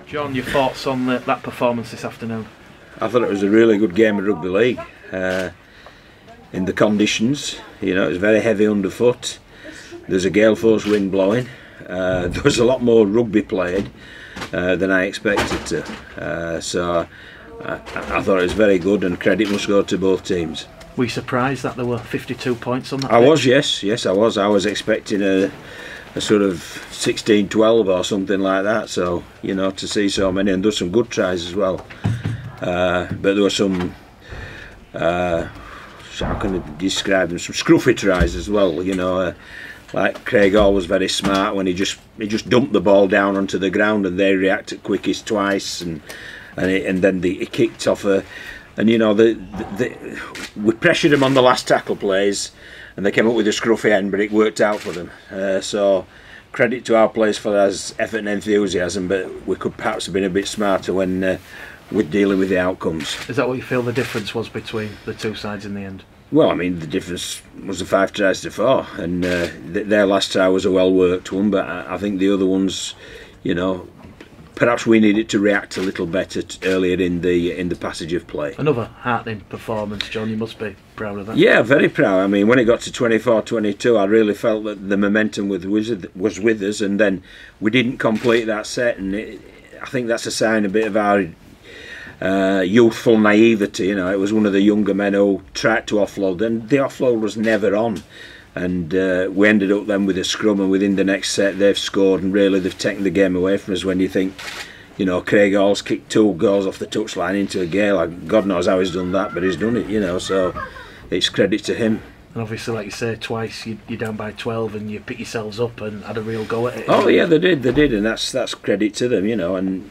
John, your thoughts on that performance this afternoon? I thought it was a really good game of rugby league. In the conditions, you know, it was very heavy underfoot. There's a gale force wind blowing. There was a lot more rugby played than I expected to. So I thought it was very good, and credit must go to both teams. Were you surprised that there were 52 points on that I pitch? was, yes I was. I was expecting a sort of 16-12 or something like that. So, you know, to see so many, and there's some good tries as well. But there were some, how can I describe them? Some scruffy tries as well. You know, like Craig Hall was very smart when he just dumped the ball down onto the ground, and they reacted quickest twice, and then he kicked off a. And you know, we pressured them on the last tackle plays, and they came up with a scruffy end, but it worked out for them. So credit to our players for their effort and enthusiasm, but we could perhaps have been a bit smarter when with dealing with the outcomes. Is that what you feel the difference was between the two sides in the end? Well, I mean, the difference was the 5 tries to 4, and their last try was a well-worked one, but I think the other ones, you know, perhaps we needed to react a little better earlier in the passage of play. Another heartening performance, John. You must be proud of that. Yeah, very proud. I mean, when it got to 24-22, I really felt that the momentum was with us, and then we didn't complete that set, and I think that's a sign a bit of our youthful naivety. You know, it was one of the younger men who tried to offload, and the offload was never on. And we ended up then with a scrum, and within the next set they've scored, and really they've taken the game away from us. When you think, you know, Craig Hall's kicked 2 goals off the touchline into a gale, like, God knows how he's done that, but he's done it, you know, so it's credit to him. And obviously, like you say, twice you're down by 12 and you pick yourselves up and had a real go at it. Oh yeah, they did, and that's credit to them, you know. And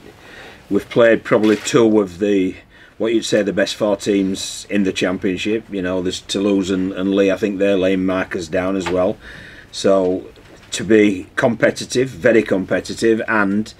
we've played probably 2 of the, what you'd say, the best 4 teams in the championship. You know, there's Toulouse and Lee. I think they're laying markers down as well. So to be competitive, very competitive, and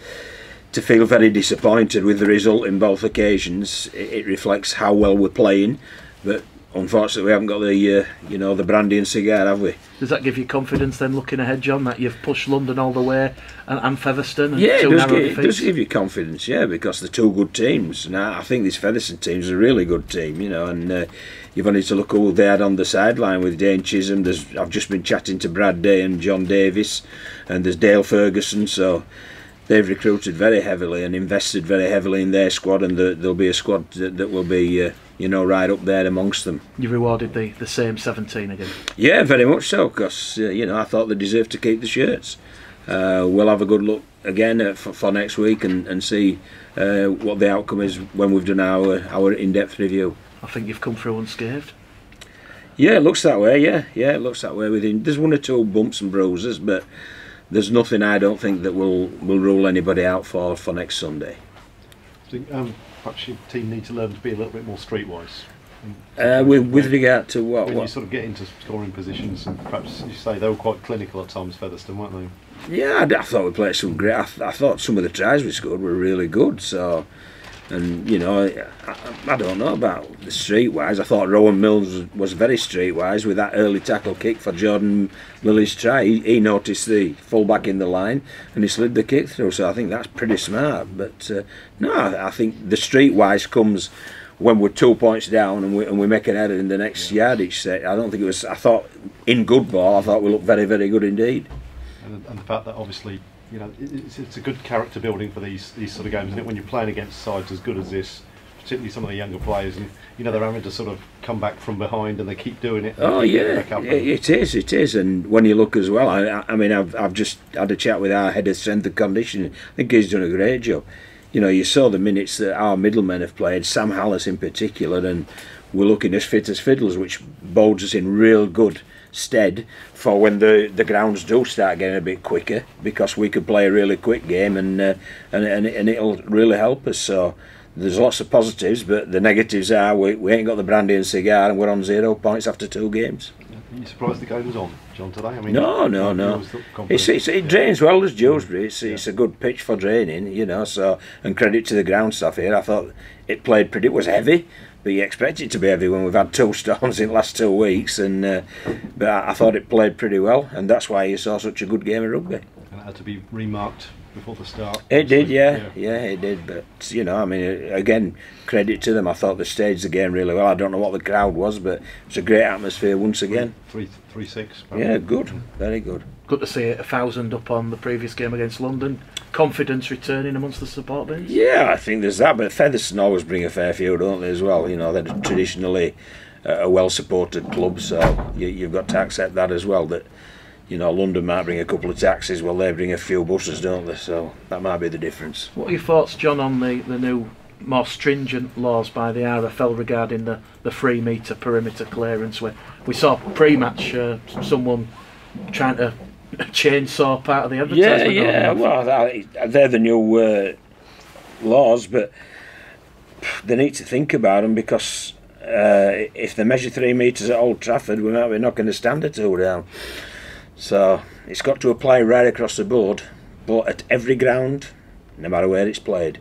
to feel very disappointed with the result in both occasions, it reflects how well we're playing. But unfortunately, we haven't got the you know, the brandy and cigar, have we? Does that give you confidence then, looking ahead, John, that you've pushed London all the way and Featherstone? And yeah, it does give you confidence, yeah, because they're 2 good teams. And I think this Featherstone team is a really good team, you know, and you've only to look who they had on the sideline with Dane Chisholm. I've just been chatting to Brad Day and John Davis, and there's Dale Ferguson, so they've recruited very heavily and invested very heavily in their squad, and there'll be a squad that will be you know, right up there amongst them. You rewarded the same 17 again? Yeah, very much so, because you know, I thought they deserved to keep the shirts. We'll have a good look again for next week and see what the outcome is when we've done our in-depth review. I think you've come through unscathed. Yeah, it looks that way. Yeah, it looks that way. There's 1 or 2 bumps and bruises, but there's nothing, I don't think, that will rule anybody out for next Sunday. I think perhaps your team need to learn to be a little bit more streetwise. With regard to what? When you sort of get into scoring positions, and perhaps, as you say, they were quite clinical at times, Featherstone, weren't they? Yeah, I thought we played some great. I thought some of the tries we scored were really good. So, and you know, I don't know about the streetwise. I thought Rowan Mills was very streetwise with that early tackle kick for Jordan Lilly's try. He noticed the fullback in the line and he slid the kick through. So I think that's pretty smart. But no, I think the streetwise comes when we're 2 points down and we make an error in the next yardage set. I don't think it was. I thought in good ball, I thought we looked very, very good indeed. And the fact that obviously, you know, it's a good character building for these sort of games, isn't it? When you're playing against sides as good as this, particularly some of the younger players, and you know, they're having to sort of come back from behind, and they keep doing it. Oh yeah, it is. And when you look as well, I mean, I've just had a chat with our head of strength and conditioning. I think he's done a great job. You know, you saw the minutes that our middlemen have played, Sam Hallis in particular, and we're looking as fit as fiddles, which bodes us in real good stead for when the grounds do start getting a bit quicker, because we could play a really quick game and it'll really help us. So there's lots of positives, but the negatives are we ain't got the brandy and cigar, and we're on 0 points after 2 games. Are you surprised the game was on, John, today? I mean, no. It drains well as Dewsbury. It's a good pitch for draining, you know. So, and credit to the ground staff here. I thought it played pretty. It was heavy, but you expect it to be heavy when we've had 2 storms in the last 2 weeks. And but I thought it played pretty well, and that's why you saw such a good game of rugby. And it had to be remarked before the start. It did, yeah, it did. But you know, I mean, again, credit to them. I thought they staged the game really well. I don't know what the crowd was, but it's a great atmosphere once again. 3-6. Yeah, good, very good. Good to see 1,000 up on the previous game against London. Confidence returning amongst the support base. Yeah, I think there's that. But Featherstone always bring a fair few, don't they, as well? You know, they're traditionally a well-supported club, so you've got to accept that as well. That, you know, London might bring a couple of taxis, well, they bring a few buses, don't they? So that might be the difference. What are your thoughts, John, on the new, more stringent laws by the RFL regarding the 3 metre perimeter clearance? Where we saw pre-match someone trying to chainsaw part of the advertisement. Yeah. Well, they're the new laws, but they need to think about them, because if they measure 3 metres at Old Trafford, we might be knocking the standard 2 down. So it's got to apply right across the board, but at every ground, no matter where it's played.